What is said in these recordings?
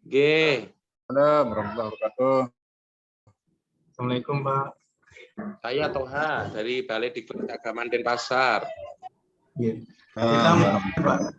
G. Ada warahmatullahi wabarakatuh. Assalamualaikum, Pak. Saya Toha dari Balai Diklat Keagamaan Denpasar. Ya. Kita Pak.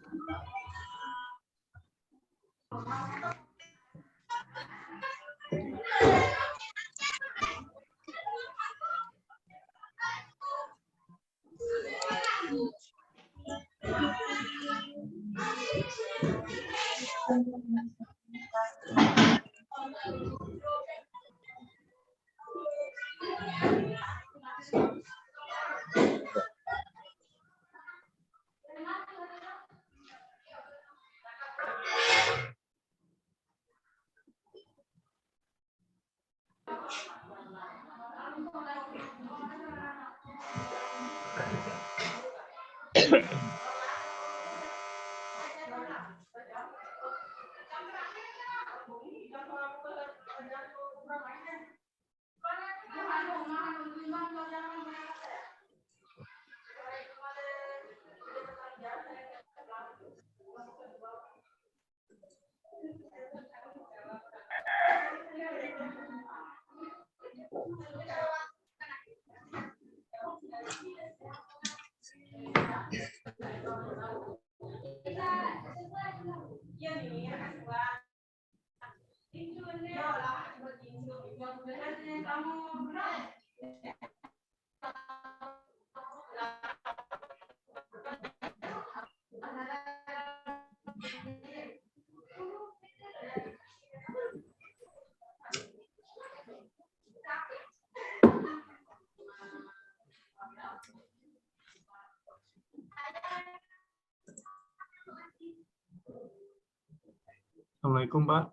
Assalamualaikum, Pak.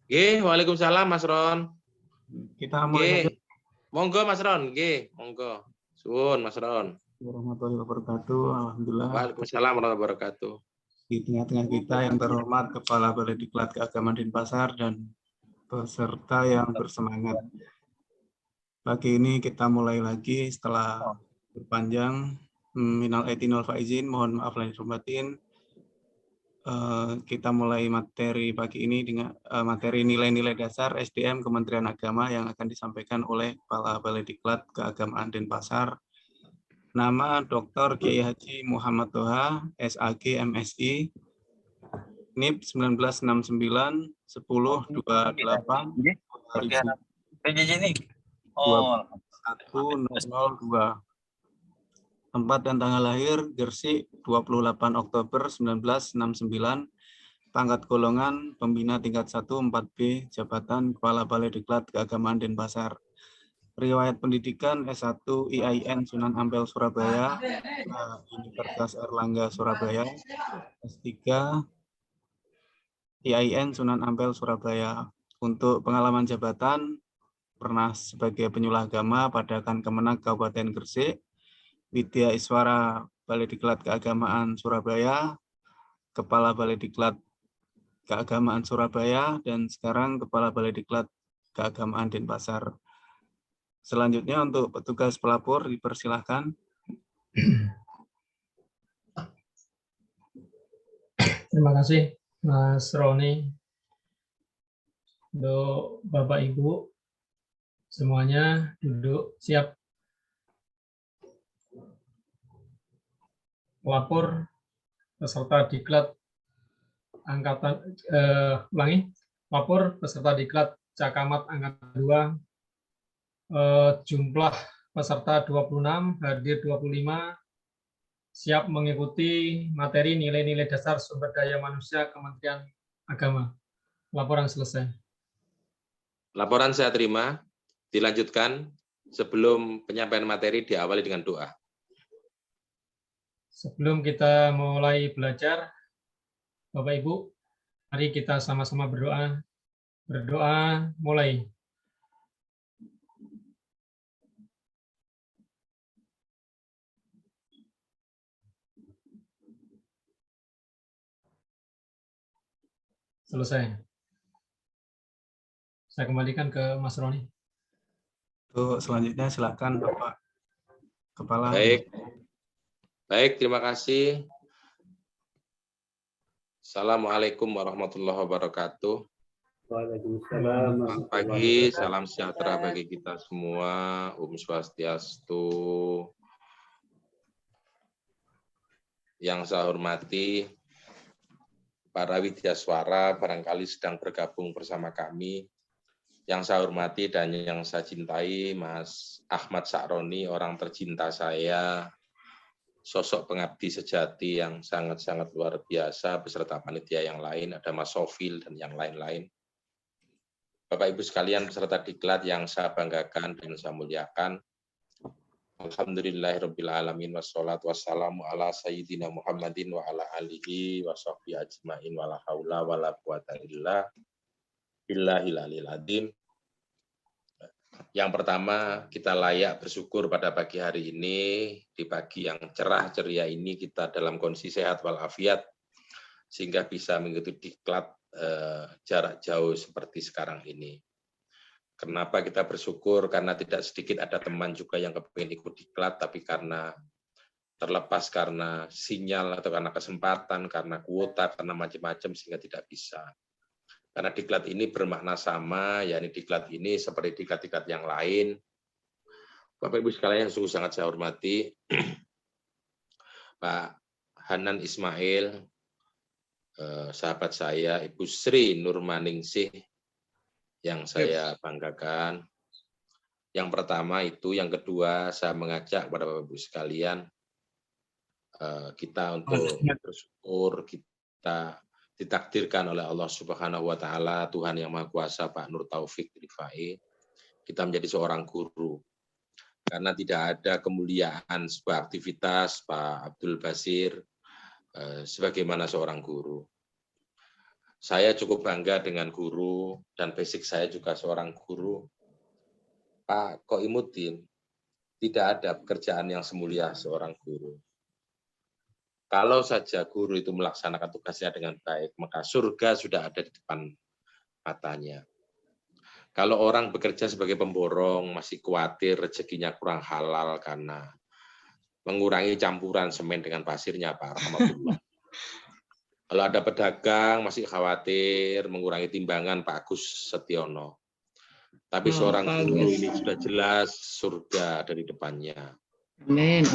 G. Waalaikumsalam, Mas Ron. Kita mulai G. Monggo, Mas Ron. G. Monggo. Suwun, Mas Ron. warahmatullahi wabarakatuh. Alhamdulillah. Waalaikumsalam warahmatullahi wabarakatuh. Di tengah-tengah kita yang terhormat Kepala Balai Diklat Keagamaan Denpasar dan peserta yang bersemangat. Pagi ini kita mulai lagi setelah berpanjang. Minal aidin wal faizin, mohon maaf lahir batin. Kita mulai materi pagi ini dengan materi nilai-nilai dasar SDM Kementerian Agama yang akan disampaikan oleh Kepala Balai Diklat Keagamaan Denpasar. Nama Dr. Kiai Haji Muhammad Toha, SAG MSI, NIP 1969 1028 2021 Tempat dan tanggal lahir Gresik 28 Oktober 1969. Pangkat golongan pembina tingkat 1 4B jabatan Kepala Balai Diklat Keagamaan Denpasar. Riwayat pendidikan S1 IAIN Sunan Ampel Surabaya, Universitas Airlangga Surabaya, S3 IAIN Sunan Ampel Surabaya. Untuk pengalaman jabatan, pernah sebagai penyuluh agama pada Kemenag Kabupaten Gresik, Widya Iswara Balai Diklat Keagamaan Surabaya, Kepala Balai Diklat Keagamaan Surabaya, dan sekarang Kepala Balai Diklat Keagamaan Denpasar. Selanjutnya untuk petugas pelapor dipersilahkan. Terima kasih Mas Roni. Untuk Bapak Ibu semuanya duduk siap. Pelapor peserta diklat angkatan pelapor peserta diklat Cakamat angkatan 2. Jumlah peserta 26, hadir 25, siap mengikuti materi nilai-nilai dasar sumber daya manusia Kementerian Agama. Laporan selesai. Laporan saya terima. Dilanjutkan. Sebelum penyampaian materi diawali dengan doa. Sebelum kita mulai belajar, Bapak Ibu, mari kita sama-sama berdoa. Berdoa mulai. Selesai. Saya kembalikan ke Mas Roni. Untuk selanjutnya silakan Bapak Kepala. Baik. Baik, terima kasih. Assalamualaikum warahmatullahi wabarakatuh. Waalaikumsalam. Selamat pagi, salam sejahtera bagi kita semua. Om Swastiastu. Yang saya hormati para widyaswara barangkali sedang bergabung bersama kami. Yang saya hormati dan yang saya cintai Mas Ahmad Sa'roni, orang tercinta saya, sosok pengabdi sejati yang sangat-sangat luar biasa, beserta panitia yang lain, ada Mas Sofil dan yang lain-lain. Bapak Ibu sekalian peserta diklat yang saya banggakan dan saya muliakan. Alhamdulillahirabbil alamin wassalatu wassalamu ala sayyidina Muhammadin wa ala alihi wa sahbihi ajmain wala haula wala quwata illa billahil aliyil azim. Yang pertama, kita layak bersyukur pada pagi hari ini, di pagi yang cerah ceria ini kita dalam kondisi sehat walafiat sehingga bisa mengikuti diklat jarak jauh seperti sekarang ini. Kenapa kita bersyukur? Karena tidak sedikit ada teman juga yang kepingin ikut diklat, tapi karena terlepas karena sinyal atau karena kesempatan, karena kuota, karena macam-macam sehingga tidak bisa. Karena diklat ini bermakna sama, yakni diklat ini seperti diklat-diklat yang lain. Bapak Ibu sekalian yang sungguh sangat saya hormati, Pak Hanan Ismail, sahabat saya, Ibu Sri Nurmaningsih, yang saya banggakan. Yang pertama itu, yang kedua saya mengajak kepada Bapak Ibu sekalian kita untuk bersyukur kita ditakdirkan oleh Allah Subhanahu wa taala, Tuhan yang Maha Kuasa, Pak Nur Taufik Rifai, kita menjadi seorang guru. Karena tidak ada kemuliaan sebuah aktivitas Pak Abdul Basir sebagaimana seorang guru. Saya cukup bangga dengan guru, dan basic saya juga seorang guru. Pak Koimuddin, tidak ada pekerjaan yang semulia seorang guru. Kalau saja guru itu melaksanakan tugasnya dengan baik, maka surga sudah ada di depan matanya. Kalau orang bekerja sebagai pemborong, masih khawatir rezekinya kurang halal karena mengurangi campuran semen dengan pasirnya, Pak Rahmatullah. Kalau ada pedagang masih khawatir mengurangi timbangan, Pak Agus Setiono. Tapi seorang guru ini sudah jelas surga dari depannya. Amin.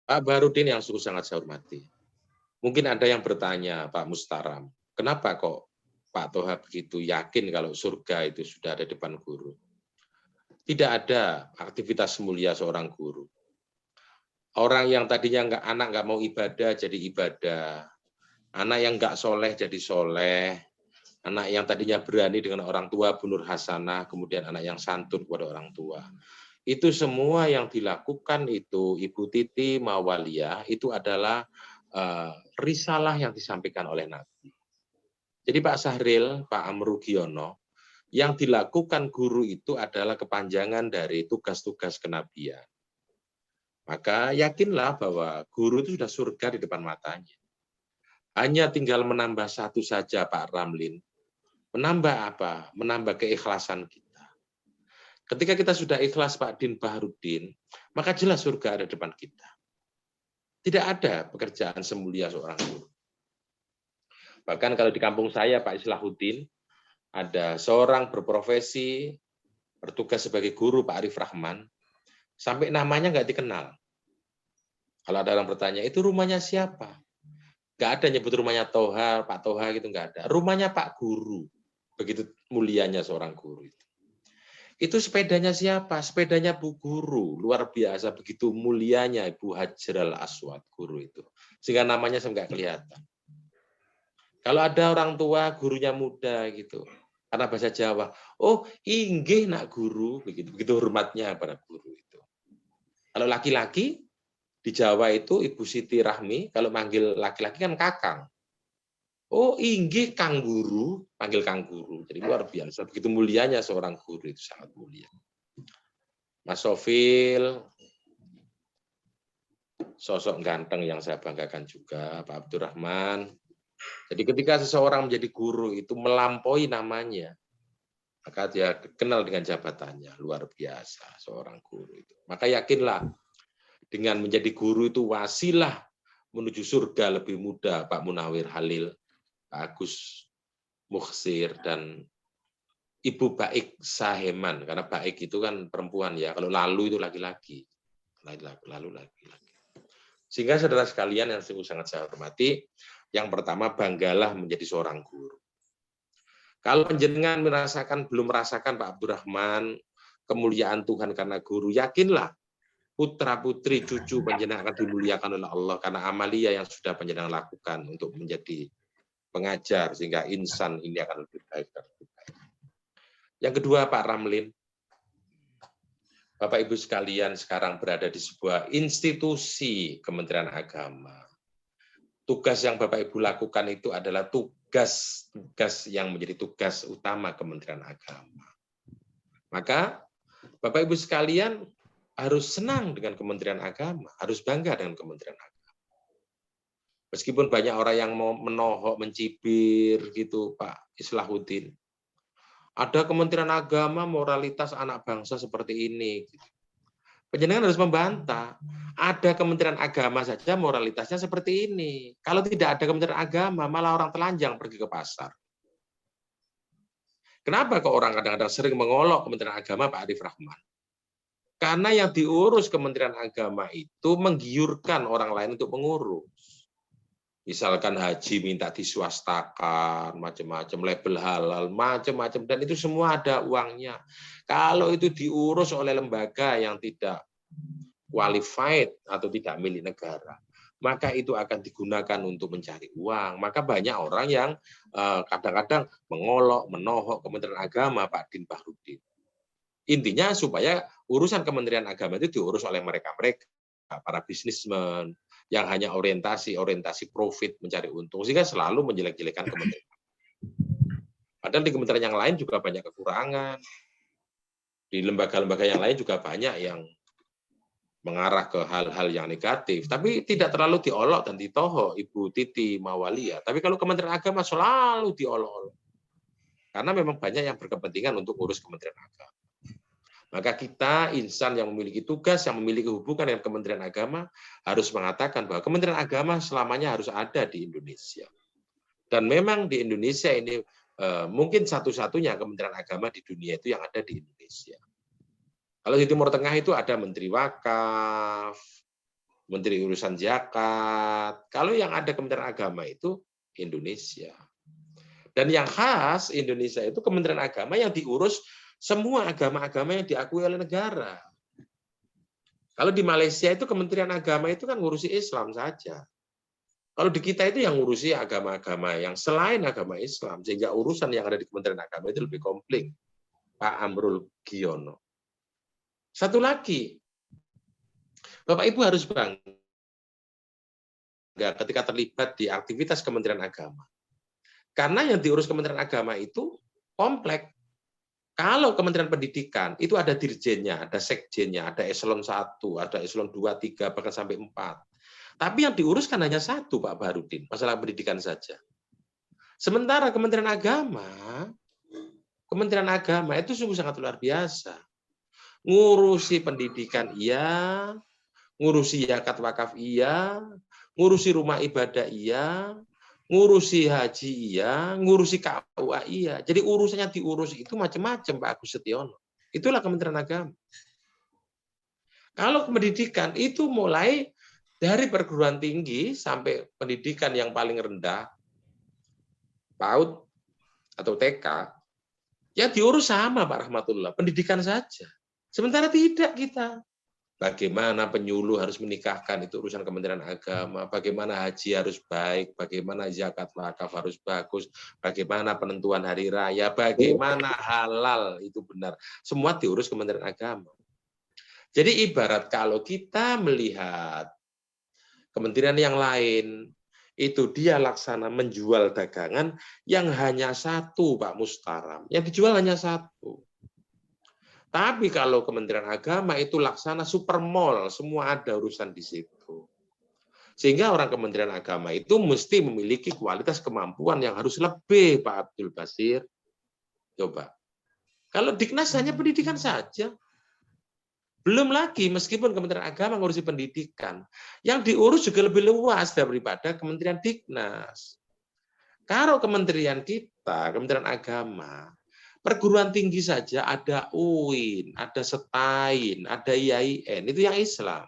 Pak Barudin yang sungguh sangat saya hormati. Mungkin ada yang bertanya, Pak Mustaram, kenapa kok Pak Toha begitu yakin kalau surga itu sudah ada di depan guru? Tidak ada aktivitas mulia seorang guru. Orang yang tadinya anak nggak mau ibadah jadi ibadah. Anak yang nggak soleh jadi soleh. Anak yang tadinya berani dengan orang tua, bunur hasanah, kemudian anak yang santun kepada orang tua. Itu semua yang dilakukan itu, Ibu Titi Mawaliyah, itu adalah risalah yang disampaikan oleh Nabi. Jadi Pak Sahril, Pak Amrugiono, yang dilakukan guru itu adalah kepanjangan dari tugas-tugas kenabian. Maka yakinlah bahwa guru itu sudah surga di depan matanya. Hanya tinggal menambah satu saja, Pak Ramlin. Menambah apa? Menambah keikhlasan kita. Ketika kita sudah ikhlas, Pak Din Baharudin, maka jelas surga ada di depan kita. Tidak ada pekerjaan semulia seorang guru. Bahkan kalau di kampung saya, Pak Islahuddin, ada seorang berprofesi, bertugas sebagai guru, Pak Arif Rahman, sampai namanya nggak dikenal. Kalau ada orang bertanya, itu rumahnya siapa? Nggak ada nyebut rumahnya Toha, Pak Toha gitu, nggak ada. Rumahnya Pak Guru. Begitu mulianya seorang guru itu. Itu sepedanya siapa? Sepedanya Bu Guru. Luar biasa, begitu mulianya Ibu Hajar Al-Aswad, guru itu. Sehingga namanya nggak kelihatan. Kalau ada orang tua, gurunya muda gitu. Karena bahasa Jawa, oh inggih nak guru, begitu hormatnya pada guru itu. Kalau laki-laki, di Jawa itu Ibu Siti Rahmi, kalau manggil laki-laki kan kakang. Oh, inggih Kang Guru, panggil Kang Guru. Jadi luar biasa, begitu mulianya seorang guru itu sangat mulia. Mas Sofil, sosok ganteng yang saya banggakan juga, Pak Abdurrahman. Jadi ketika seseorang menjadi guru itu melampaui namanya, maka dia kenal dengan jabatannya, luar biasa seorang guru itu. Maka yakinlah, dengan menjadi guru itu wasilah menuju surga lebih mudah, Pak Munawir Halil, Pak Agus Mukhsir, dan Ibu Baik Saheman, karena Baik itu kan perempuan ya, kalau lalu itu laki-laki. Lalu laki-laki. Sehingga saudara sekalian yang sungguh sangat saya hormati, yang pertama banggalah menjadi seorang guru. Kalau jenengan belum merasakan Pak Abdurrahman kemuliaan Tuhan karena guru, yakinlah putra-putri cucu panjenengan akan dimuliakan oleh Allah karena amalia yang sudah panjenengan lakukan untuk menjadi pengajar, sehingga insan ini akan lebih baik dan lebih baik. Yang kedua, Pak Ramlin, Bapak Ibu sekalian sekarang berada di sebuah institusi Kementerian Agama. Tugas yang Bapak Ibu lakukan itu adalah tugas yang menjadi tugas utama Kementerian Agama. Maka Bapak Ibu sekalian harus senang dengan Kementerian Agama, harus bangga dengan Kementerian Agama. Meskipun banyak orang yang mau menohok, mencibir gitu, Pak Islahuddin. Ada Kementerian Agama moralitas anak bangsa seperti ini. Panjenengan harus membantah. Ada Kementerian Agama saja moralitasnya seperti ini. Kalau tidak ada Kementerian Agama, malah orang telanjang pergi ke pasar. Kenapa kok orang kadang-kadang sering mengolok Kementerian Agama, Pak Arif Rahman? Karena yang diurus Kementerian Agama itu menggiurkan orang lain untuk mengurus. Misalkan haji minta diswastakan, macam-macam, label halal, macam-macam, dan itu semua ada uangnya. Kalau itu diurus oleh lembaga yang tidak qualified atau tidak milik negara, maka itu akan digunakan untuk mencari uang. Maka banyak orang yang kadang-kadang mengolok, menohok Kementerian Agama, Pak Din Bahrudin. Intinya supaya urusan Kementerian Agama itu diurus oleh mereka-mereka, para bisnismen, yang hanya orientasi profit, mencari untung, sehingga selalu menjelek-jelekan kementerian. Padahal di kementerian yang lain juga banyak kekurangan. Di lembaga-lembaga yang lain juga banyak yang mengarah ke hal-hal yang negatif. Tapi tidak terlalu diolok dan ditohok Ibu Titi Mawalia. Tapi kalau Kementerian Agama selalu diolok-olok. Karena memang banyak yang berkepentingan untuk urus Kementerian Agama. Maka kita, insan yang memiliki tugas, yang memiliki hubungan dengan Kementerian Agama, harus mengatakan bahwa Kementerian Agama selamanya harus ada di Indonesia. Dan memang di Indonesia ini mungkin satu-satunya Kementerian Agama di dunia itu yang ada di Indonesia. Kalau di Timur Tengah itu ada Menteri Wakaf, Menteri Urusan Zakat. Kalau yang ada Kementerian Agama itu Indonesia. Dan yang khas Indonesia itu Kementerian Agama yang diurus semua agama-agama yang diakui oleh negara. Kalau di Malaysia itu Kementerian Agama itu kan ngurusi Islam saja. Kalau di kita itu yang ngurusi agama-agama yang selain agama Islam, sehingga urusan yang ada di Kementerian Agama itu lebih kompleks. Pak Amrul Giono. Satu lagi, Bapak Ibu harus bangga ketika terlibat di aktivitas Kementerian Agama. Karena yang diurus Kementerian Agama itu kompleks. Kalau Kementerian Pendidikan, itu ada dirjennya, ada sekjennya, ada eselon 1, ada eselon 2, 3, bahkan sampai 4. Tapi yang diuruskan hanya satu, Pak Bahrudin, masalah pendidikan saja. Sementara Kementerian Agama itu sungguh sangat luar biasa. Ngurusi pendidikan iya, ngurusi zakat wakaf iya, ngurusi rumah ibadah iya, ngurusi haji iya, ngurusi KUA iya. Jadi urusannya diurus itu macam-macam, Pak Agus Setiono. Itulah Kementerian Agama. Kalau pendidikan itu mulai dari perguruan tinggi sampai pendidikan yang paling rendah, PAUD atau TK, ya diurus sama Pak Rahmatullah, pendidikan saja. Sementara tidak kita. Bagaimana penyuluh harus menikahkan itu urusan Kementerian Agama, bagaimana haji harus baik, bagaimana zakat wakaf harus bagus, bagaimana penentuan hari raya, bagaimana halal itu benar. Semua diurus Kementerian Agama. Jadi ibarat kalau kita melihat kementerian yang lain, itu dia laksana menjual dagangan yang hanya satu, Pak Mustaram. Yang dijual hanya satu. Tapi kalau Kementerian Agama itu laksana supermall, semua ada urusan di situ. Sehingga orang Kementerian Agama itu mesti memiliki kualitas kemampuan yang harus lebih, Pak Abdul Basir. Coba. Kalau Diknas hanya pendidikan saja. Belum lagi meskipun Kementerian Agama ngurusi pendidikan, yang diurus juga lebih luas daripada Kementerian Dignas. Kalau kementerian kita, Kementerian Agama, perguruan tinggi saja ada UIN, ada SETAIN, ada IAIN, itu yang Islam.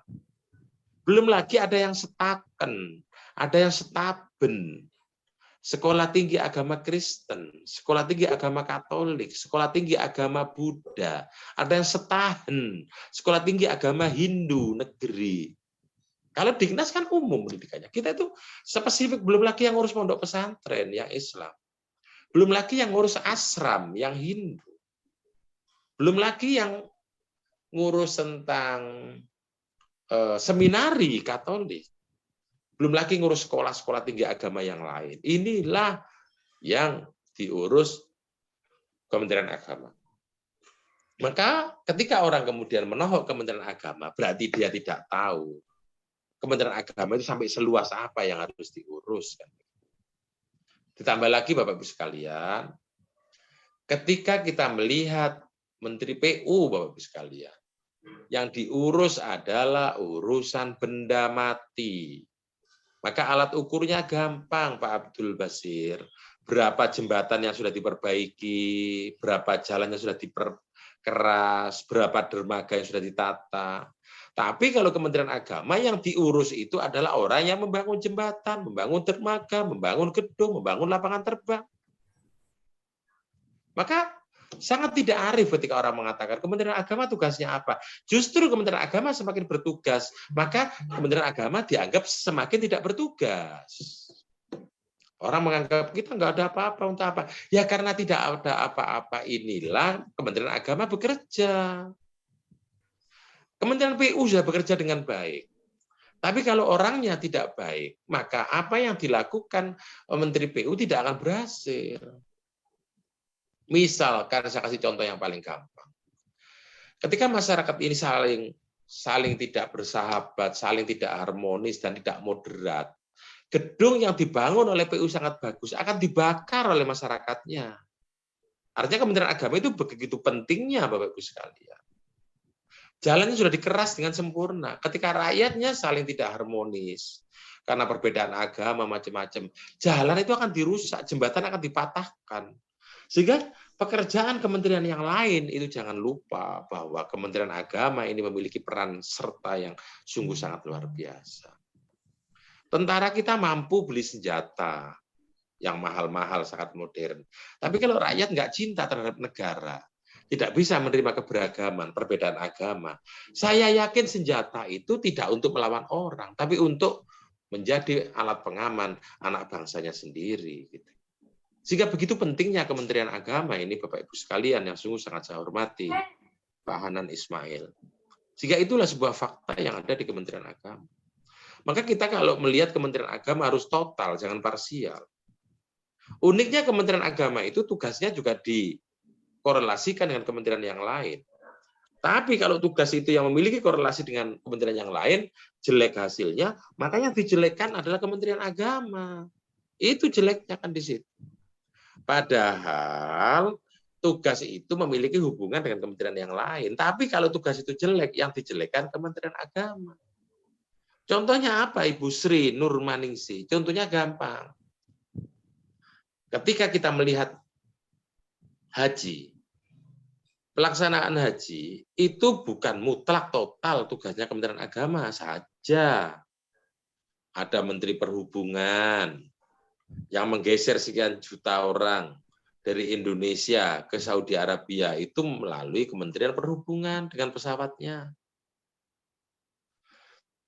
Belum lagi ada yang setaken, ada yang setaben, sekolah tinggi agama Kristen, sekolah tinggi agama Katolik, sekolah tinggi agama Buddha, ada yang setahen, sekolah tinggi agama Hindu negeri. Kalau Dignas kan umum pendidikannya. Kita itu spesifik, belum lagi yang ngurus pondok pesantren yang Islam. Belum lagi yang ngurus asram yang Hindu. Belum lagi yang ngurus tentang seminari Katolik. Belum lagi ngurus sekolah-sekolah tinggi agama yang lain. Inilah yang diurus Kementerian Agama. Maka ketika orang kemudian menohok Kementerian Agama, berarti dia tidak tahu Kementerian Agama itu sampai seluas apa yang harus diurus. Ditambah lagi Bapak Ibu sekalian, ketika kita melihat Menteri PU Bapak Ibu sekalian, yang diurus adalah urusan benda mati. Maka alat ukurnya gampang Pak Abdul Basir. Berapa jembatan yang sudah diperbaiki, berapa jalan yang sudah diperkeras, berapa dermaga yang sudah ditata. Tapi kalau Kementerian Agama yang diurus itu adalah orang yang membangun jembatan, membangun dermaga, membangun gedung, membangun lapangan terbang. Maka sangat tidak arif ketika orang mengatakan Kementerian Agama tugasnya apa. Justru Kementerian Agama semakin bertugas, maka Kementerian Agama dianggap semakin tidak bertugas. Orang menganggap kita nggak ada apa-apa untuk apa. Ya karena tidak ada apa-apa inilah Kementerian Agama bekerja. Kementerian PU sudah bekerja dengan baik. Tapi kalau orangnya tidak baik, maka apa yang dilakukan Menteri PU tidak akan berhasil. Misalkan saya kasih contoh yang paling gampang. Ketika masyarakat ini saling tidak bersahabat, saling tidak harmonis dan tidak moderat, gedung yang dibangun oleh PU sangat bagus akan dibakar oleh masyarakatnya. Artinya Kementerian Agama itu begitu pentingnya Bapak Ibu sekalian. Jalannya sudah dikeras dengan sempurna. Ketika rakyatnya saling tidak harmonis, karena perbedaan agama macam-macam, jalan itu akan dirusak, jembatan akan dipatahkan. Sehingga pekerjaan kementerian yang lain itu jangan lupa bahwa Kementerian Agama ini memiliki peran serta yang sungguh sangat luar biasa. Tentara kita mampu beli senjata yang mahal-mahal, sangat modern. Tapi kalau rakyat nggak cinta terhadap negara, tidak bisa menerima keberagaman, perbedaan agama, saya yakin senjata itu tidak untuk melawan orang, tapi untuk menjadi alat pengaman anak bangsanya sendiri. Sehingga begitu pentingnya Kementerian Agama ini, Bapak Ibu sekalian yang sungguh sangat saya hormati, Pak Hanan Ismail. Sehingga itulah sebuah fakta yang ada di Kementerian Agama. Maka kita kalau melihat Kementerian Agama harus total, jangan parsial. Uniknya Kementerian Agama itu tugasnya juga dikorelasikan dengan kementerian yang lain. Tapi kalau tugas itu yang memiliki korelasi dengan kementerian yang lain, jelek hasilnya, maka yang dijelekkan adalah Kementerian Agama. Itu jeleknya kan di situ. Padahal tugas itu memiliki hubungan dengan kementerian yang lain. Tapi kalau tugas itu jelek, yang dijelekkan Kementerian Agama. Contohnya apa Ibu Sri Nurmaningsi? Contohnya gampang. Ketika kita melihat haji, pelaksanaan haji itu bukan mutlak total tugasnya Kementerian Agama saja. Ada Menteri Perhubungan yang menggeser sekian juta orang dari Indonesia ke Saudi Arabia itu melalui Kementerian Perhubungan dengan pesawatnya.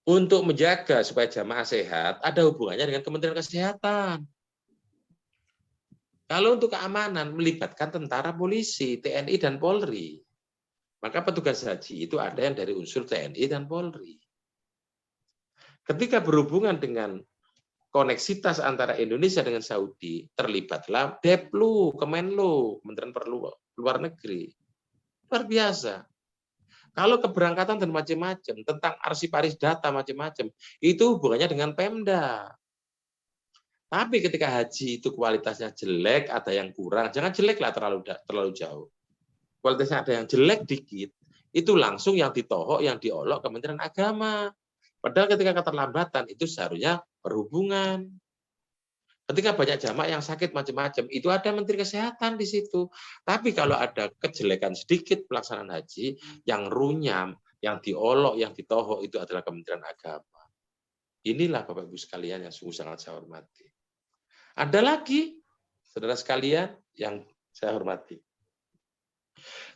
Untuk menjaga supaya jamaah sehat, ada hubungannya dengan Kementerian Kesehatan. Kalau untuk keamanan, melibatkan tentara, polisi, TNI, dan Polri. Maka petugas haji itu ada yang dari unsur TNI dan Polri. Ketika berhubungan dengan koneksitas antara Indonesia dengan Saudi, terlibatlah Deplu, Kemenlu, Kementerian Luar Negeri. Luar biasa. Kalau keberangkatan dan macam-macam, tentang arsiparis data macam-macam, itu hubungannya dengan Pemda. Tapi ketika haji itu kualitasnya jelek, ada yang kurang, jangan jelek lah terlalu jauh. Kualitasnya ada yang jelek dikit, itu langsung yang ditohok, yang diolok Kementerian Agama. Padahal ketika keterlambatan itu seharusnya perhubungan. Ketika banyak jamaah yang sakit macam-macam, itu ada Menteri Kesehatan di situ. Tapi kalau ada kejelekan sedikit pelaksanaan haji, yang runyam, yang diolok, yang ditohok itu adalah Kementerian Agama. Inilah Bapak Ibu sekalian yang sungguh sangat saya hormati. Ada lagi, saudara sekalian, yang saya hormati.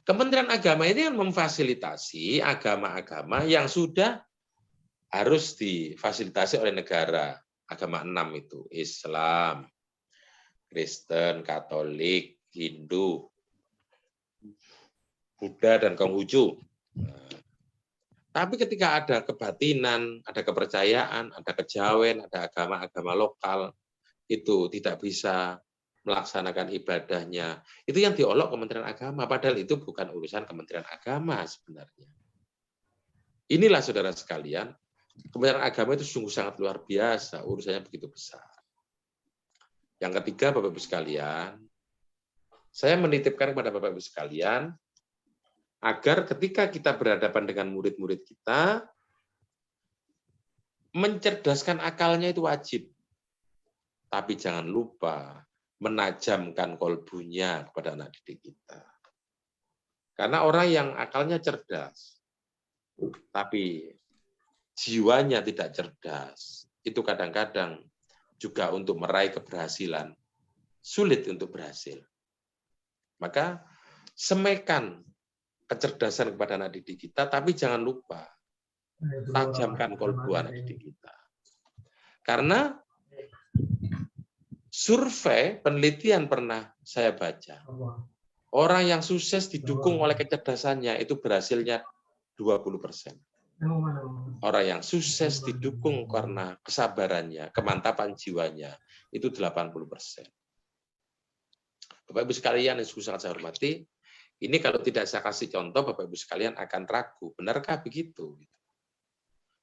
Kementerian Agama ini kan memfasilitasi agama-agama yang sudah harus difasilitasi oleh negara. Agama 6 itu, Islam, Kristen, Katolik, Hindu, Buddha, dan Konghucu. Tapi ketika ada kebatinan, ada kepercayaan, ada kejawen, ada agama-agama lokal, itu tidak bisa melaksanakan ibadahnya. Itu yang diolok Kementerian Agama, padahal itu bukan urusan Kementerian Agama sebenarnya. Inilah saudara sekalian, Kementerian Agama itu sungguh sangat luar biasa, urusannya begitu besar. Yang ketiga, Bapak Ibu sekalian, saya menitipkan kepada Bapak Ibu sekalian, agar ketika kita berhadapan dengan murid-murid kita, mencerdaskan akalnya itu wajib. Tapi jangan lupa menajamkan kolbunya kepada anak didik kita. Karena orang yang akalnya cerdas, tapi jiwanya tidak cerdas, itu kadang-kadang juga untuk meraih keberhasilan, sulit untuk berhasil. Maka semaikan kecerdasan kepada anak didik kita, tapi jangan lupa tajamkan kolbu anak didik kita. Karena survei, penelitian pernah saya baca, orang yang sukses didukung oleh kecerdasannya itu berhasilnya 20%. Orang yang sukses didukung karena kesabarannya, kemantapan jiwanya, itu 80%. Bapak Ibu sekalian yang sangat saya hormati, ini kalau tidak saya kasih contoh, Bapak Ibu sekalian akan ragu, benarkah begitu?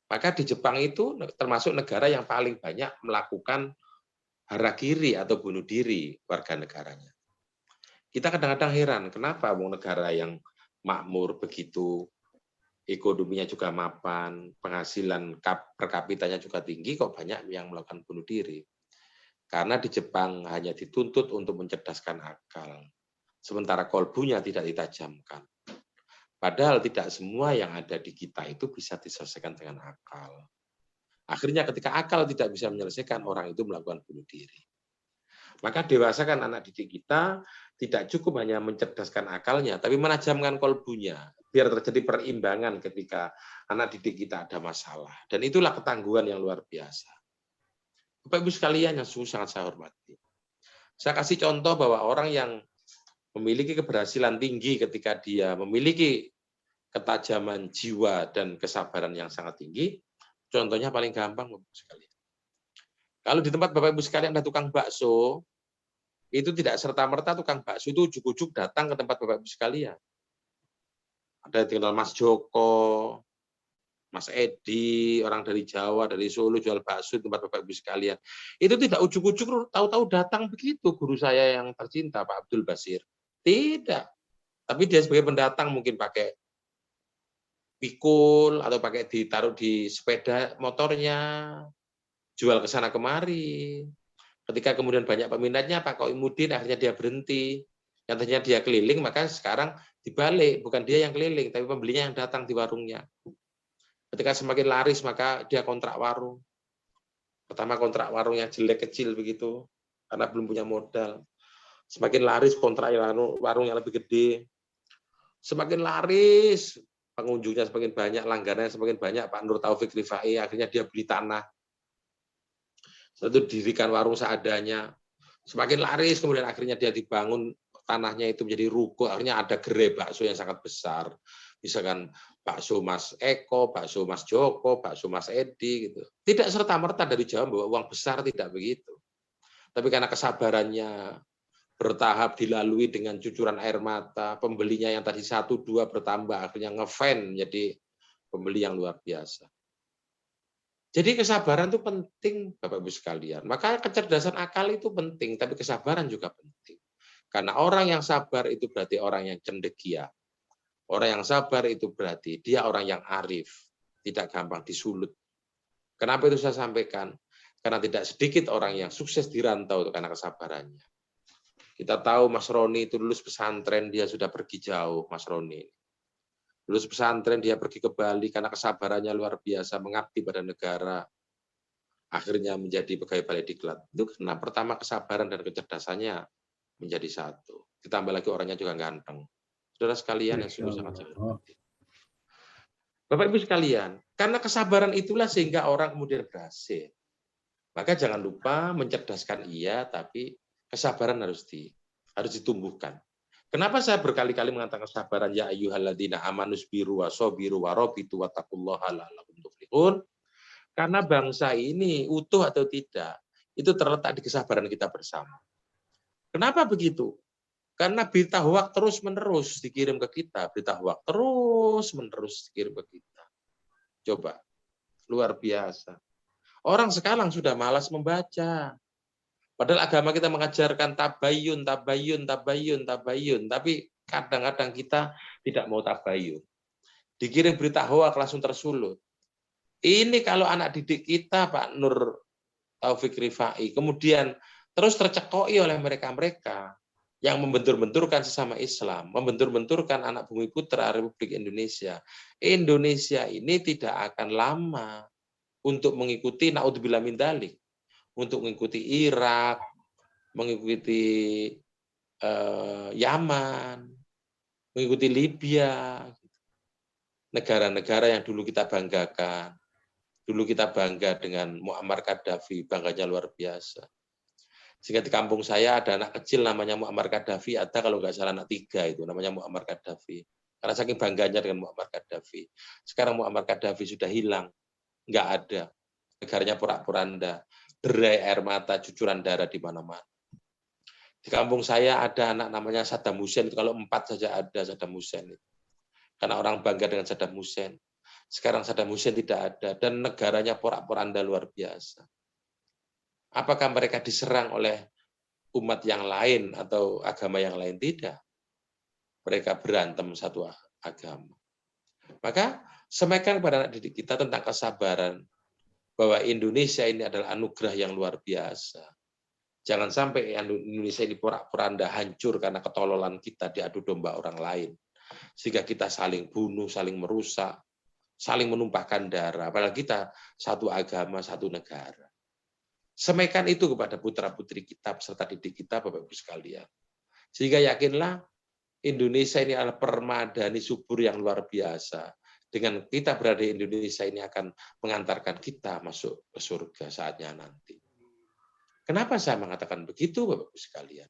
Maka di Jepang itu termasuk negara yang paling banyak melakukan harakiri atau bunuh diri warga negaranya. Kita kadang-kadang heran, kenapa negara yang makmur begitu, ekonominya juga mapan, penghasilan per kapitanya juga tinggi, kok banyak yang melakukan bunuh diri. Karena di Jepang hanya dituntut untuk mencerdaskan akal, sementara kolbunya tidak ditajamkan. Padahal tidak semua yang ada di kita itu bisa diselesaikan dengan akal. Akhirnya ketika akal tidak bisa menyelesaikan, orang itu melakukan bunuh diri. Maka dewasakan anak didik kita, tidak cukup hanya mencerdaskan akalnya, tapi menajamkan kolbunya, biar terjadi perimbangan ketika anak didik kita ada masalah. Dan itulah ketangguhan yang luar biasa. Bapak Ibu sekalian yang sungguh sangat saya hormati. Saya kasih contoh bahwa orang yang memiliki keberhasilan tinggi ketika dia memiliki ketajaman jiwa dan kesabaran yang sangat tinggi, contohnya paling gampang, Bapak Ibu sekalian. Kalau di tempat Bapak Ibu sekalian ada tukang bakso, itu tidak serta-merta tukang bakso itu ujuk-ujuk datang ke tempat Bapak Ibu sekalian. Ada yang dikenal Mas Joko, Mas Edi, orang dari Jawa, dari Solo, jual bakso di tempat Bapak Ibu sekalian. Itu tidak ujuk-ujuk, tahu-tahu datang begitu guru saya yang tercinta, Pak Abdul Basir. Tidak. Tapi dia sebagai pendatang mungkin pakai pikul, atau pakai ditaruh di sepeda motornya, jual ke sana kemari. Ketika kemudian banyak peminatnya, Pak Koimudin akhirnya dia berhenti. Yang tadinya dia keliling, maka sekarang dibalik, bukan dia yang keliling, tapi pembelinya yang datang di warungnya. Ketika semakin laris, maka dia kontrak warung. Pertama kontrak warungnya jelek kecil begitu, karena belum punya modal. Semakin laris kontrak warung yang lebih gede. Semakin laris, pengunjungnya semakin banyak, langganannya semakin banyak, Pak Nur Taufik Rifai akhirnya dia beli tanah. Setelah itu didirikan warung seadanya. Semakin laris, kemudian akhirnya dia dibangun tanahnya itu menjadi ruko, akhirnya ada gerai bakso yang sangat besar. Misalkan bakso Mas Eko, bakso Mas Joko, bakso Mas Edi gitu. Tidak serta-merta dari Jawa bahwa uang besar, tidak begitu. Tapi karena kesabarannya bertahap dilalui dengan cucuran air mata, pembelinya yang tadi 1-2 bertambah, akhirnya ngefan jadi pembeli yang luar biasa. Jadi kesabaran itu penting, Bapak Ibu sekalian. Maka kecerdasan akal itu penting, tapi kesabaran juga penting. Karena orang yang sabar itu berarti orang yang cendekia. Orang yang sabar itu berarti dia orang yang arif, tidak gampang disulut. Kenapa itu saya sampaikan? Karena tidak sedikit orang yang sukses di rantau karena kesabarannya. Kita tahu Mas Roni itu lulus pesantren, dia sudah pergi jauh, Mas Roni. Lulus pesantren, dia pergi ke Bali karena kesabarannya luar biasa, mengabdi pada negara. Akhirnya menjadi pegawai Balai Diklat. Itu karena pertama kesabaran dan kecerdasannya menjadi satu. Ditambah lagi orangnya juga ganteng. Saudara sekalian yang Masya sungguh sangat saya Allah. hormati. Bapak Ibu sekalian, karena kesabaran itulah sehingga orang kemudian berhasil. Maka jangan lupa mencerdaskan iya, tapi kesabaran harus ditumbuhkan. Kenapa saya berkali-kali mengatakan kesabaran ya ayyuhalladzina amanus biru wa sabiru wa rabitu wattaqullaha la'allakum tuflihun? Karena bangsa ini utuh atau tidak, itu terletak di kesabaran kita bersama. Kenapa begitu? Karena berita hoak terus-menerus dikirim ke kita, berita hoak terus-menerus dikirim ke kita. Coba, luar biasa. Orang sekarang sudah malas membaca. Padahal agama kita mengajarkan tabayun, tabayun, tabayun, tabayun. Tapi kadang-kadang kita tidak mau tabayun. Dikirim berita hoak langsung tersulut. Ini kalau anak didik kita, Pak Nur Taufik Rifai, kemudian terus tercekoki oleh mereka-mereka yang membentur-benturkan sesama Islam, membentur-benturkan anak bumi putra Republik Indonesia. Indonesia ini tidak akan lama untuk mengikuti naudzubillah min dzalik, untuk mengikuti Irak, mengikuti Yaman, mengikuti Libya, negara-negara yang dulu kita banggakan. Dulu kita bangga dengan Muammar Gaddafi, bangganya luar biasa. Sehingga di kampung saya ada anak kecil namanya Muammar Gaddafi, ada kalau nggak salah anak 3 itu namanya Muammar Gaddafi. Karena saking bangganya dengan Muammar Gaddafi. Sekarang Muammar Gaddafi sudah hilang, nggak ada. Negaranya porak-poranda, derai air mata, cucuran darah di mana-mana. Di kampung saya ada anak namanya Saddam Hussein, kalau 4 saja ada Saddam Hussein. Karena orang bangga dengan Saddam Hussein. Sekarang Saddam Hussein tidak ada, dan negaranya porak-poranda luar biasa. Apakah mereka diserang oleh umat yang lain atau agama yang lain? Tidak. Mereka berantem satu agama. Maka sampaikan kepada anak didik kita tentang kesabaran, bahwa Indonesia ini adalah anugerah yang luar biasa. Jangan sampai Indonesia ini porak-poranda hancur karena ketololan kita diadu domba orang lain. Sehingga kita saling bunuh, saling merusak, saling menumpahkan darah. Apalagi kita satu agama, satu negara. Sampaikan itu kepada putra-putri kita, peserta didik kita, Bapak-Ibu sekalian. Sehingga yakinlah Indonesia ini adalah permadani subur yang luar biasa. Dengan kita berada di Indonesia ini akan mengantarkan kita masuk ke surga saatnya nanti. Kenapa saya mengatakan begitu, Bapak-Ibu sekalian?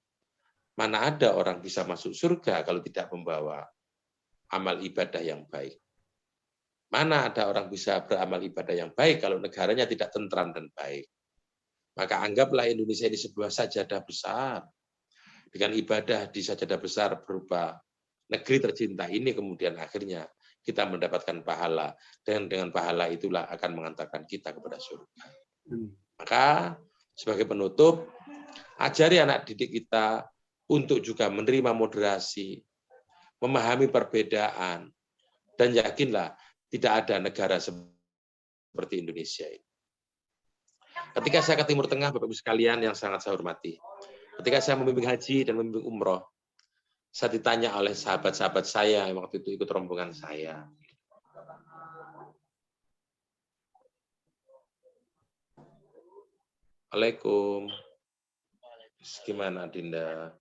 Mana ada orang bisa masuk surga kalau tidak membawa amal ibadah yang baik? Mana ada orang bisa beramal ibadah yang baik kalau negaranya tidak tentram dan baik? Maka anggaplah Indonesia ini sebuah sajadah besar. Dengan ibadah di sajadah besar berupa negeri tercinta ini, kemudian akhirnya kita mendapatkan pahala. Dan dengan pahala itulah akan mengantarkan kita kepada surga. Maka sebagai penutup, ajari anak didik kita untuk juga menerima moderasi, memahami perbedaan, dan yakinlah tidak ada negara seperti Indonesia ini. Ketika saya ke Timur Tengah, Bapak-Ibu sekalian yang sangat saya hormati, ketika saya membimbing haji dan membimbing umroh, saya ditanya oleh sahabat-sahabat saya yang waktu itu ikut rombongan saya. Assalamualaikum. Gimana, Dinda?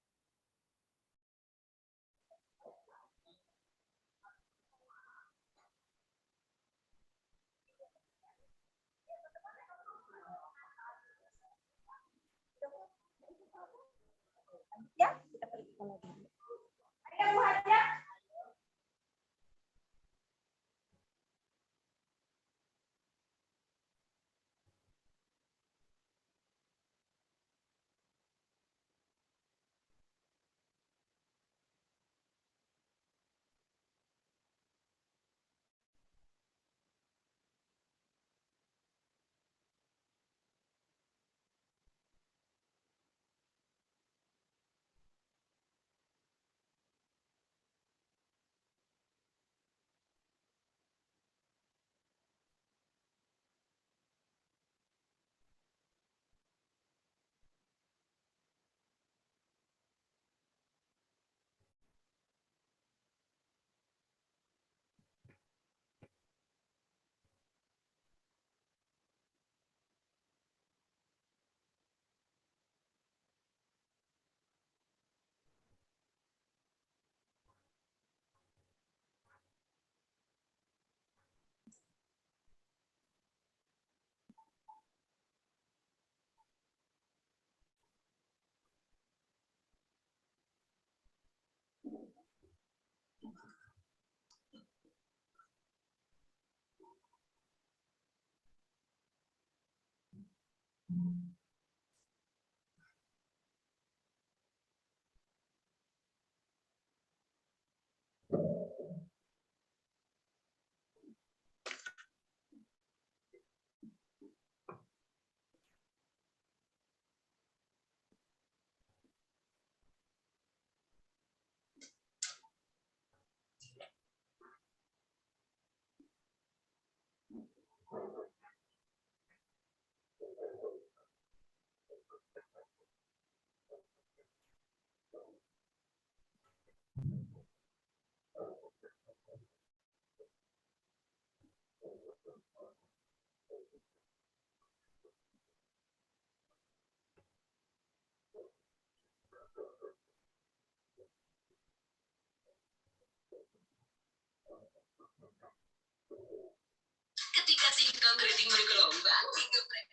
Ketika singkong keriting bergelombang, digeprek.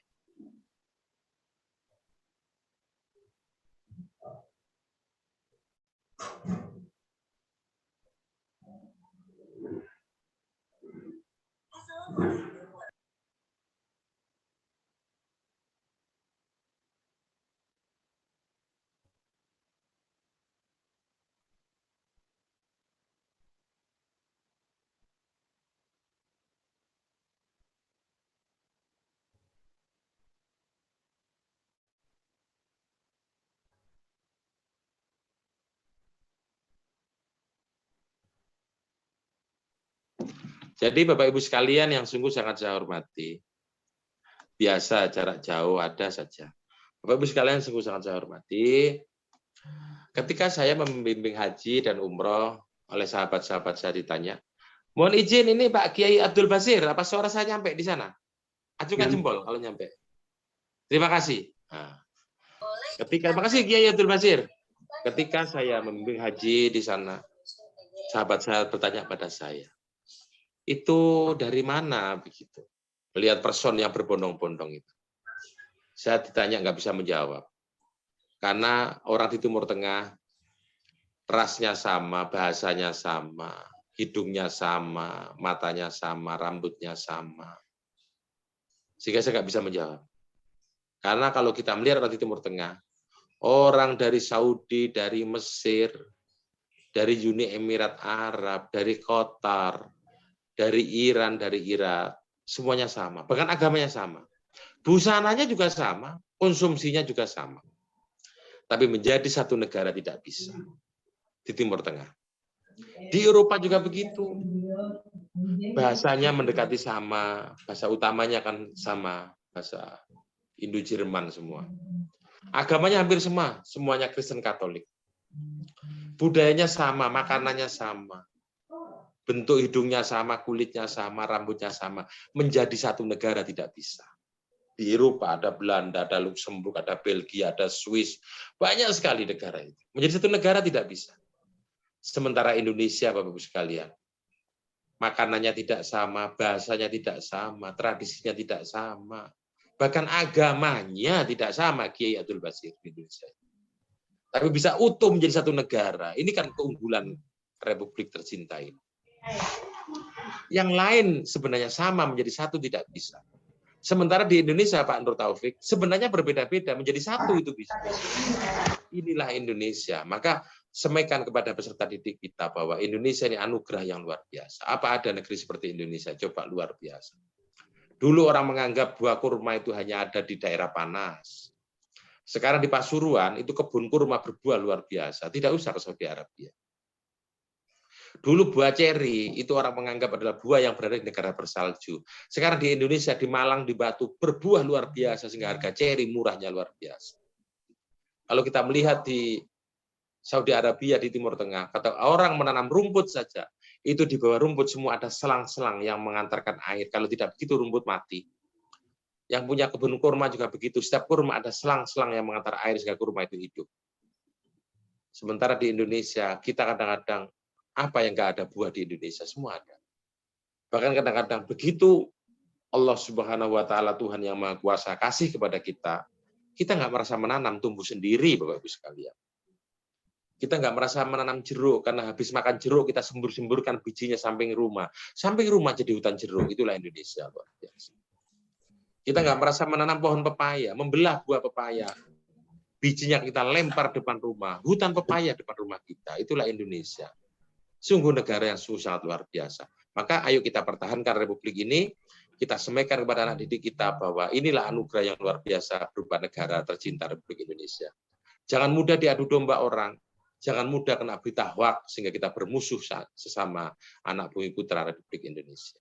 Jadi Bapak Ibu sekalian yang sungguh sangat saya hormati, biasa jarak jauh ada saja. Bapak Ibu sekalian sungguh sangat saya hormati, ketika saya membimbing haji dan umroh oleh sahabat-sahabat saya ditanya, mohon izin ini Pak Kiai Abdul Basir, apa suara saya nyampe di sana? Ajukan jempol kalau nyampe. Terima kasih. Nah, terima kasih Kiai Abdul Basir. Ketika saya membimbing haji di sana, sahabat saya bertanya pada saya, itu dari mana begitu? Melihat person yang berbondong-bondong itu. Saya ditanya nggak bisa menjawab. Karena orang di Timur Tengah, rasnya sama, bahasanya sama, hidungnya sama, matanya sama, rambutnya sama. Sehingga saya nggak bisa menjawab. Karena kalau kita melihat orang di Timur Tengah, orang dari Saudi, dari Mesir, dari Uni Emirat Arab, dari Qatar, dari Iran, dari Irak, semuanya sama. Bahkan agamanya sama. Busananya juga sama, konsumsinya juga sama. Tapi menjadi satu negara tidak bisa. Di Timur Tengah. Di Eropa juga begitu. Bahasanya mendekati sama, bahasa utamanya kan sama, bahasa Indo-Jerman semua. Agamanya hampir sama, semuanya Kristen Katolik. Budayanya sama, makanannya sama. Bentuk hidungnya sama, kulitnya sama, rambutnya sama. Menjadi satu negara tidak bisa. Di Eropa ada Belanda, ada Luxembourg, ada Belgia, ada Swiss. Banyak sekali negara itu. Menjadi satu negara tidak bisa. Sementara Indonesia, Bapak-Ibu sekalian, makanannya tidak sama, bahasanya tidak sama, tradisinya tidak sama. Bahkan agamanya tidak sama, Kiai Abdul Basir di Indonesia. Tapi bisa utuh menjadi satu negara. Ini kan keunggulan Republik tercinta ini. Yang lain sebenarnya sama, menjadi satu tidak bisa. Sementara di Indonesia, Pak Nur Taufik, sebenarnya berbeda-beda, menjadi satu itu bisa. Inilah Indonesia. Maka sampaikan kepada peserta didik kita bahwa Indonesia ini anugerah yang luar biasa. Apa ada negeri seperti Indonesia? Coba luar biasa. Dulu orang menganggap buah kurma itu hanya ada di daerah panas. Sekarang di Pasuruan, itu kebun kurma berbuah luar biasa. Tidak usah ke Saudi Arabia. Dulu buah ceri itu orang menganggap adalah buah yang berada di negara bersalju. Sekarang di Indonesia, di Malang, di Batu, berbuah luar biasa sehingga harga ceri murahnya luar biasa. Kalau kita melihat di Saudi Arabia, di Timur Tengah, kata orang menanam rumput saja, itu di bawah rumput semua ada selang-selang yang mengantarkan air. Kalau tidak begitu rumput mati. Yang punya kebun kurma juga begitu. Setiap kurma ada selang-selang yang mengantar air sehingga kurma itu hidup. Sementara di Indonesia, kita kadang-kadang apa yang nggak ada buah di Indonesia, semua ada. Bahkan kadang-kadang begitu Allah Subhanahu wa Ta'ala, Tuhan yang Maha Kuasa, kasih kepada kita nggak merasa menanam tumbuh sendiri, Bapak Ibu sekalian. Kita nggak merasa menanam jeruk, karena habis makan jeruk kita sembur-semburkan bijinya samping rumah. Samping rumah jadi hutan jeruk, itulah Indonesia luar biasa. Kita nggak merasa menanam pohon pepaya, membelah buah pepaya. Bijinya kita lempar depan rumah, hutan pepaya depan rumah kita. Itulah Indonesia. Sungguh negara yang sangat luar biasa. Maka ayo kita pertahankan Republik ini, kita semaikan kepada anak didik kita bahwa inilah anugerah yang luar biasa berupa negara tercinta Republik Indonesia. Jangan mudah diadu domba orang, jangan mudah kena berita hoax sehingga kita bermusuh sesama anak bumi putra Republik Indonesia.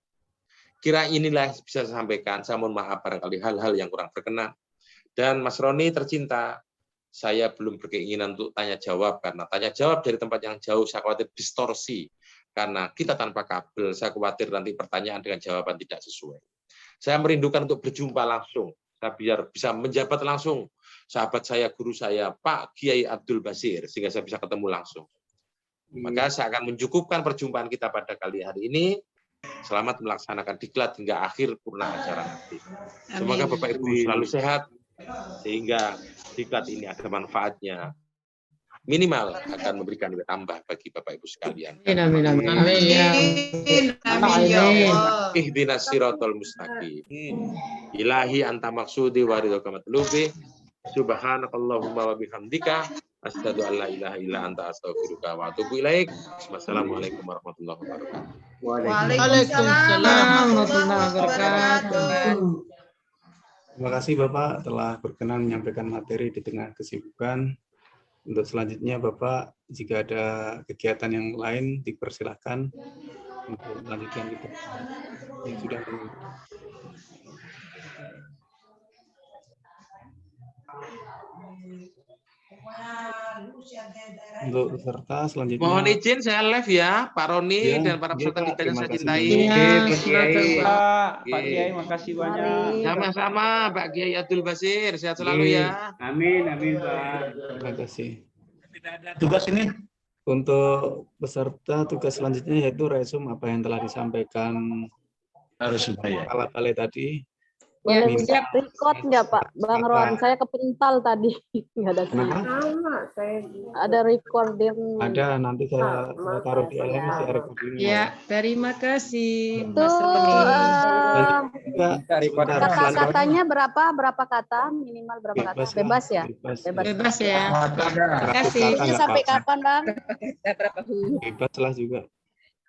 Kira inilah bisa saya sampaikan. Saya mohon maaf barangkali hal-hal yang kurang berkenan. Dan Mas Roni tercinta, saya belum berkeinginan untuk tanya jawab karena tanya jawab dari tempat yang jauh saya khawatir distorsi karena kita tanpa kabel. Saya khawatir nanti pertanyaan dengan jawaban tidak sesuai. Saya merindukan untuk berjumpa langsung. Saya biar bisa menjabat langsung sahabat saya, guru saya, Pak Kiai Abdul Basir, sehingga saya bisa ketemu langsung. Maka saya akan mencukupkan perjumpaan kita pada kali hari ini. Selamat melaksanakan diklat hingga akhir purna acara nanti. Semoga Bapak Ibu selalu sehat sehingga diklat ini ada manfaatnya. Minimal akan memberikan nilai tambah bagi Bapak Ibu sekalian. Amin. Ihdinas siratal mustaqim. Ilahi anta maksudi wa ridhoka matlubi. Subhanakallahumma wa bihamdika asyhadu an la ilaha illa anta astaghfiruka wa atubu ilaik. Wassalamualaikum warahmatullahi wabarakatuh. Waalaikumsalam warahmatullahi wabarakatuh. Terima kasih Bapak telah berkenan menyampaikan materi di tengah kesibukan. Untuk selanjutnya Bapak, jika ada kegiatan yang lain dipersilahkan untuk melanjutkan kita yang sudah untuk peserta selanjutnya. Mohon izin saya live ya, Pak Roni dan para peserta kita yang saya cintai. Pak Kiai, makasih banyak. Sama-sama, Pak Kiai Abdul Basir, sehat selalu ya. Amin, Pak. Terima kasih. Tugas ini Untuk peserta tugas selanjutnya yaitu resum apa yang telah disampaikan harus ya. Kepala Balai tadi. Boleh siap record nggak Pak Bang Ron? Saya kepental tadi nggak ada. Ada recording. Ada, nanti saya taruh di LMS ya recordingnya. Ya, terima kasih Itu Mas Roni. kata-katanya berapa kata minimal berapa kata? Bebas ya? Bebas ya. Terima kasih. Ini sampai kapan Bang? Bebas lah juga.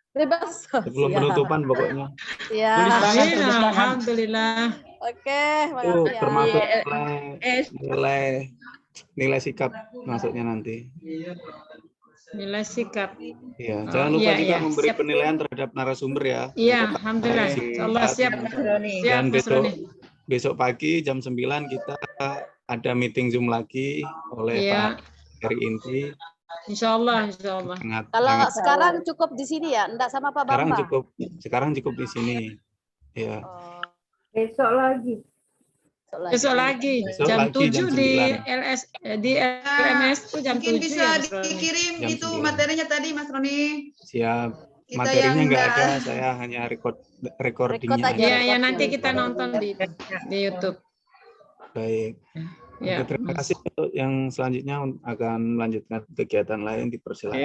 Bebas. Sebelum penutupan pokoknya. Ya. Amin, alhamdulillah. Oke, Itu makasih ya. termasuk nilai sikap masuknya nanti. Nilai sikap. Iya, jangan lupa juga iya. memberi Siap. penilaian terhadap narasumber ya. Iya, alhamdulillah. Allah siap. Siap, Dan Mas Roni. besok pagi jam 9 kita ada meeting Zoom lagi oleh Iya. Pak Heri Inti. Insya Allah. Kalau sekarang cukup di sini ya, enggak sama Pak Bambang. Sekarang cukup di sini. Ya. Besok lagi. Besok lagi jam 7 di LMS itu jam 7 Mungkin bisa ya, Mas Roni. dikirim Jam itu 9. materinya tadi Mas Roni. Siap. Kita Materinya yang nggak nggak- ada, saya hanya recordingnya Record aja. aja. Ya, nanti kita nonton di YouTube. Baik. Ya. Oke, terima kasih untuk yang selanjutnya akan melanjutkan kegiatan lain dipersilakan.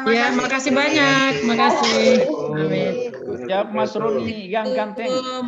Ya, makasih banyak. Makasih. Amin. Siap Mas Roni yang ganteng.